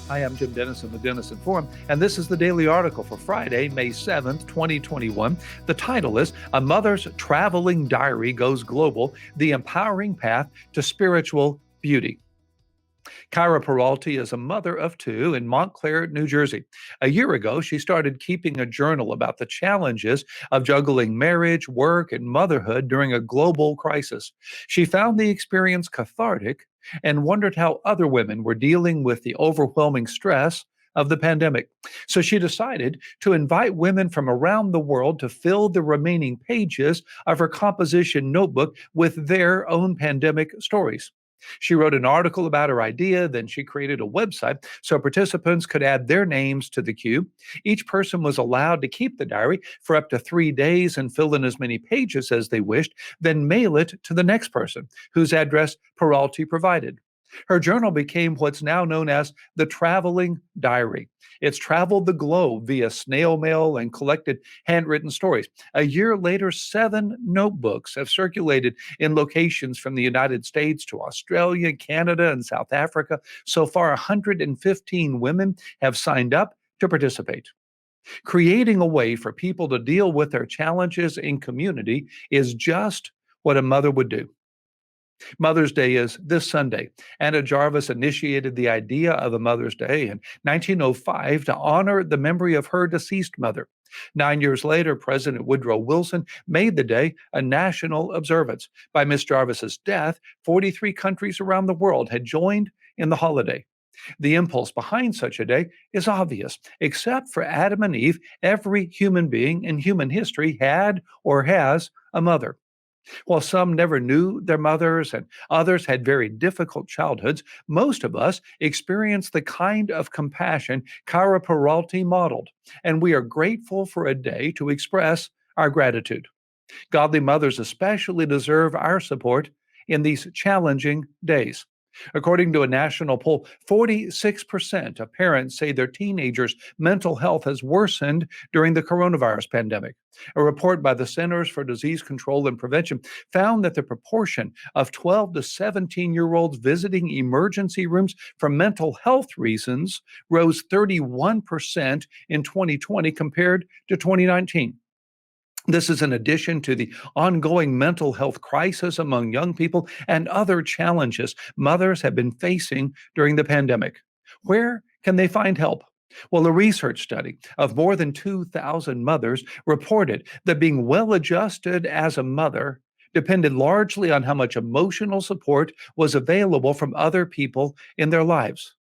Hi, I'm Jim Denison with Denison Forum, and this is the daily article for Friday, May 7th, 2021. The title is A Mother's Traveling Diary Goes Global, The Empowering Path to Spiritual Beauty. Kyra Peralte is a mother of two in Montclair, New Jersey. A year ago, she started keeping a journal about the challenges of juggling marriage, work, and motherhood during a global crisis. She found the experience cathartic and wondered how other women were dealing with the overwhelming stress of the pandemic. So she decided to invite women from around the world to fill the remaining pages of her composition notebook with their own pandemic stories. She wrote an article about her idea, then she created a website so participants could add their names to the queue. Each person was allowed to keep the diary for up to 3 days and fill in as many pages as they wished, then mail it to the next person, whose address Peralte provided. Her journal became what's now known as the Traveling Diary. It's traveled the globe via snail mail and collected handwritten stories. A year later, 7 notebooks have circulated in locations from the United States to Australia, Canada, and South Africa. So far, 115 women have signed up to participate. Creating a way for people to deal with their challenges in community is just what a mother would do. Mother's Day is this Sunday. Anna Jarvis initiated the idea of a Mother's Day in 1905 to honor the memory of her deceased mother. 9 years later, President Woodrow Wilson made the day a national observance. By Miss Jarvis's death, 43 countries around the world had joined in the holiday. The impulse behind such a day is obvious. Except for Adam and Eve, every human being in human history had or has a mother. While some never knew their mothers and others had very difficult childhoods, most of us experienced the kind of compassion Kyra Peralte modeled, and we are grateful for a day to express our gratitude. Godly mothers especially deserve our support in these challenging days. According to a national poll, 46% of parents say their teenagers' mental health has worsened during the coronavirus pandemic. A report by the Centers for Disease Control and Prevention found that the proportion of 12 to 17-year-olds visiting emergency rooms for mental health reasons rose 31% in 2020 compared to 2019. This is in addition to the ongoing mental health crisis among young people and other challenges mothers have been facing during the pandemic. Where can they find help? Well, a research study of more than 2,000 mothers reported that being well adjusted as a mother depended largely on how much emotional support was available from other people in their lives.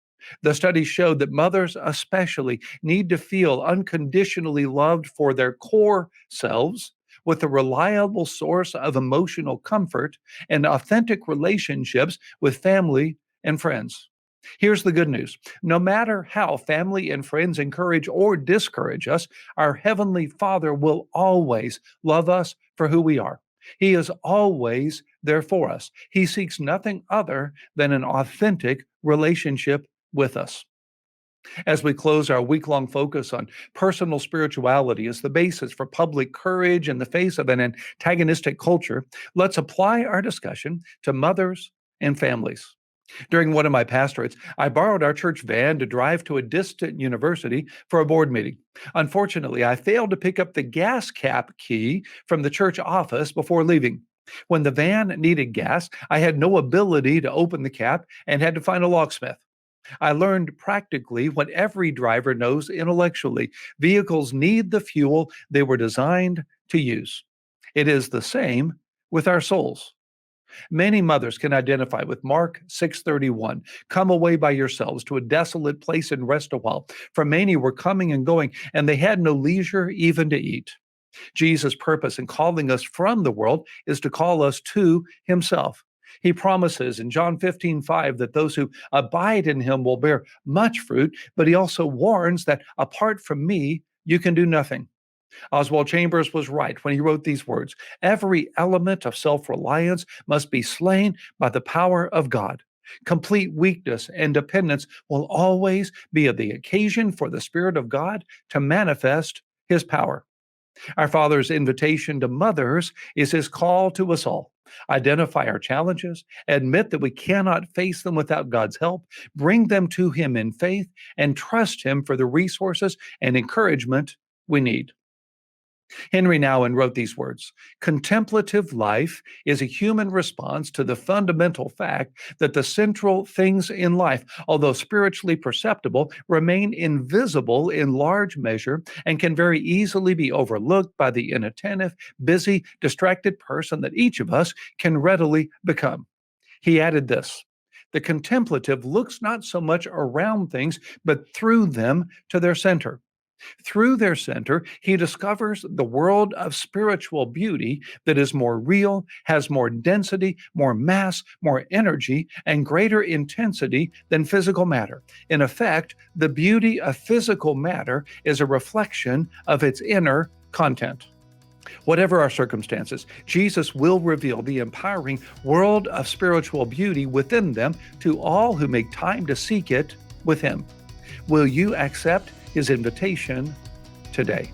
The study showed that mothers, especially, need to feel unconditionally loved for their core selves, with a reliable source of emotional comfort and authentic relationships with family and friends. Here's the good news. No matter how family and friends encourage or discourage us, our Heavenly Father will always love us for who we are. He is always there for us. He seeks nothing other than an authentic relationship with us. As we close our week-long focus on personal spirituality as the basis for public courage in the face of an antagonistic culture, let's apply our discussion to mothers and families. During one of my pastorates, I borrowed our church van to drive to a distant university for a board meeting. Unfortunately, I failed to pick up the gas cap key from the church office before leaving. When the van needed gas, I had no ability to open the cap and had to find a locksmith. I learned practically what every driver knows intellectually. Vehicles need the fuel they were designed to use. It is the same with our souls. Many mothers can identify with Mark 6:31. Come away by yourselves to a desolate place and rest a while. For many were coming and going, and they had no leisure even to eat. Jesus' purpose in calling us from the world is to call us to himself. He promises in John 15:5 that those who abide in him will bear much fruit, but he also warns that apart from me, you can do nothing. Oswald Chambers was right when he wrote these words: every element of self-reliance must be slain by the power of God. Complete weakness and dependence will always be the occasion for the Spirit of God to manifest his power. Our Father's invitation to mothers is his call to us all. identify our challenges, admit that we cannot face them without God's help, bring them to Him in faith, and trust Him for the resources and encouragement we need. Henry Nouwen wrote these words: contemplative life is a human response to the fundamental fact that the central things in life, although spiritually perceptible, remain invisible in large measure and can very easily be overlooked by the inattentive, busy, distracted person that each of us can readily become. He added this: the contemplative looks not so much around things, but through them to their center. Through their center, he discovers the world of spiritual beauty that is more real, has more density, more mass, more energy, and greater intensity than physical matter. In effect, the beauty of physical matter is a reflection of its inner content. Whatever our circumstances, Jesus will reveal the empowering world of spiritual beauty within them to all who make time to seek it with Him. Will you accept His invitation today?